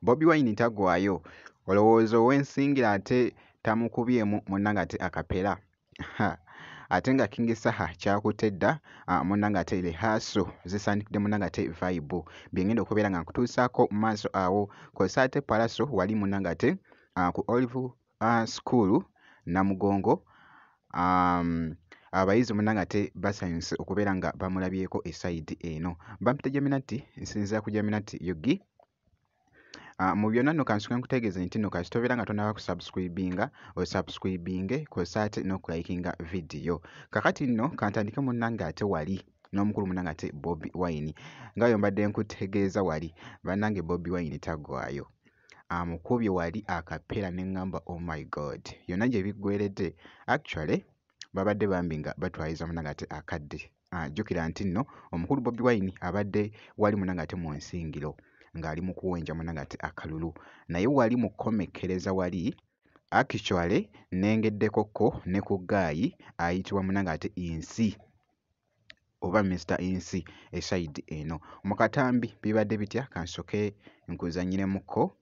Bobi Wine tagwayo olowooza ow'ensingira ate tamukubyemu munnange ate akapera ate nga King Saha kyakutte dda munnange ate rehearsal zisandikidde munnange ate vibe byengenda okubeera nga nkutuusaako mu maaso awo kw'ossa ate Palaso wali munnange ate ku Olive School Namugongo abayizi munnange ate basanyuse okubeera nga bamulabyeko esayidi eno. Bampita Jaminati nsinzira ku Jaminati Yogi. Mu byonna nno kansuke nkutegeeze nti nno kasi tobeera nga tonaba kusubscribinga osubscribinge kw'ossa ate n'okulayikinga vidiyo. Kakati nno kantandike munnange ate wali n'omukulu munnange ate Bobi Wine nga bwe mbadde nkutegeeza wali bannange Bobi Wine taggwaayo amukubye wali akapera ne ŋŋamba oh my god yonna gye biggweredde actually babadde bambi nga batwayiza munnange ate akadde. Jjukira nti nno omukulu Bobi Wine abadde wali munnange ate mu nsingiro ng'ali mu kuwenja munnange ate akalulu naye wali mu kkomekkereza wali actually nengeddekokko ne ku gaayi ayitibwa munnange ate Insi oba Mr. Insi esayidi eno mu katambi bibadde bitya kansoke nkuzannyiremukko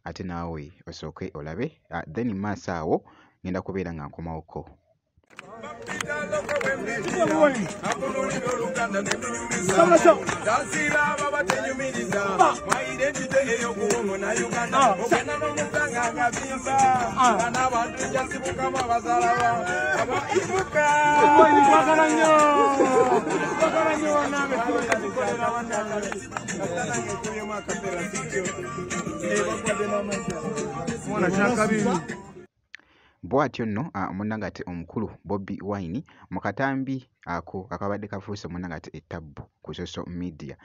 ate naawe osooke olabe then maaso awo ngenda kubeera nga nkomawokko. Bw'atyo nno munnange ate omukulu Bobi Wine mu katambi ako akabadde kafuuse munnange ate ettabbu ku social media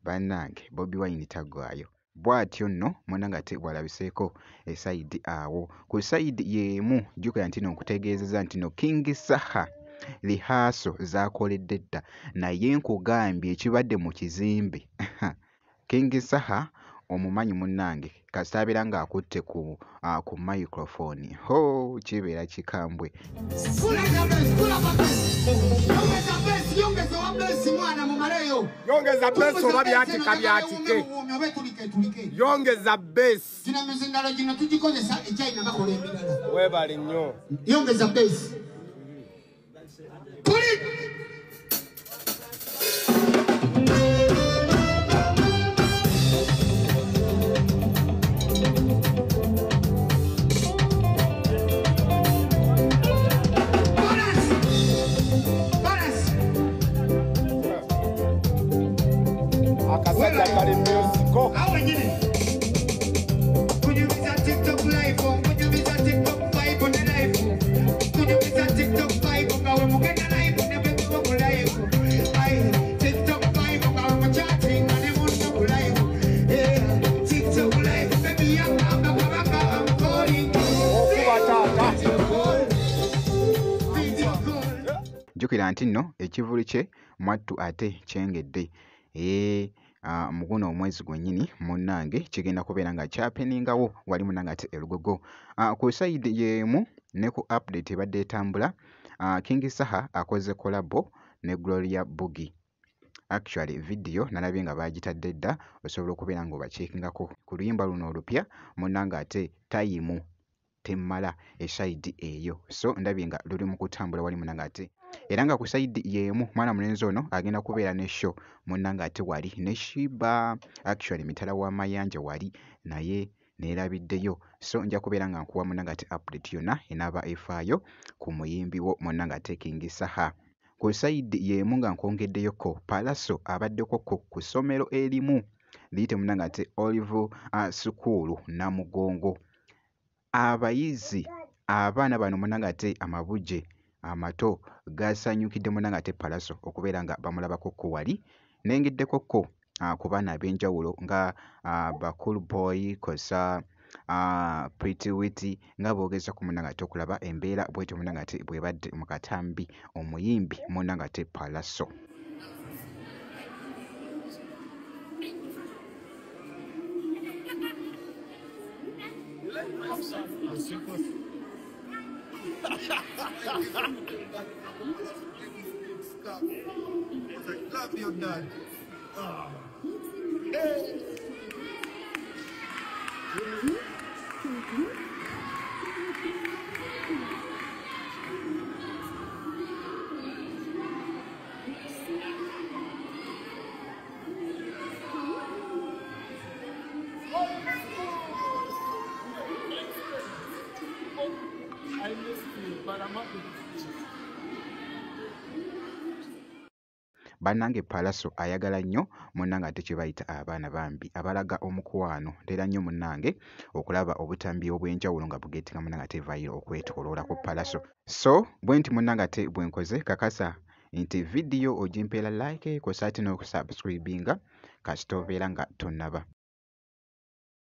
bannange Bobi Wine taggwaayo. Bw'atyo nno munnange ate bw'alabiseeko esayidi awo ku sayidi y'emu jjukira nti nno nkutegeezezza nti nno King Saha lihaaso zaakoledde dda naye nkugambye ekibadde mu kizimbe King Saha omumanyi munnange kasitabeera ng'akutte ku microphone kibeera kikambwe. Yongeza besi oba byatika byatike. Yongeza besi. Webali nnyo. Yongeza besi. Jjukira nti nno ekivulu kye mwattu ate kyengedde mu guno omwezi gwennyini munnange kigenda kubeera nga kyapeningawo wali munnange ate elugogo ku sayidi y'emu ne ku update ebadde etambula. King Saha akoze kolabo ne Gloria Bugi. Actually video nalabye nga baagitadde dda osobola okubeera nga obaceekingako ku luyimba luno olupya munnange ate tayimu temmala esayidi eyo so ndabye nga luli mu kutambula wali munnange ate era nga ku sayidi y'emu mwana mulenzi ono agenda kubeera ne show munnange ate wali ne Shiba actually mitala w'amayanja wali naye neerabiddeyo so nja kubeera nga nkuwa munnange ate update yonna enaaba efaayo ku muyimbi wo munnange ate King Saha. Ku sayidi y'emu nga nkwongeddeyoko Palaso abaddekoko ku ssomero erimu liyite munnange ate Olive School Namugongo. Abayizi abaana bano munnange ate amabujje amato gasanyukidde munnange ate Palaso okubeera nga bamulabako wali nengeddekoko ku baana ab'enjawulo nga Bakulu Boy kosa Pretty Witty nga boogeza ku munnange ate okulaba embeera bwetyo munnange ate bwebadde mu katambi omuyimbi munnange ate Palaso. Love your dad. I missed you, but I'm happy to see you. Bannange Palaso ayagala nnyo munnange ate kye bayita abaana bambi abalaga omukwano ntera nnyo munnange okulaba obutambi obw'enjawulo nga bugeetinga munnange ate vaayiro okwetooloola ku Palaso. So bwe nti munnange ate bwe nkoze kakasa nti vidiyo ogimpeera like kw'ossa ate n'okusubscribinga kasita obeera nga tonnaba.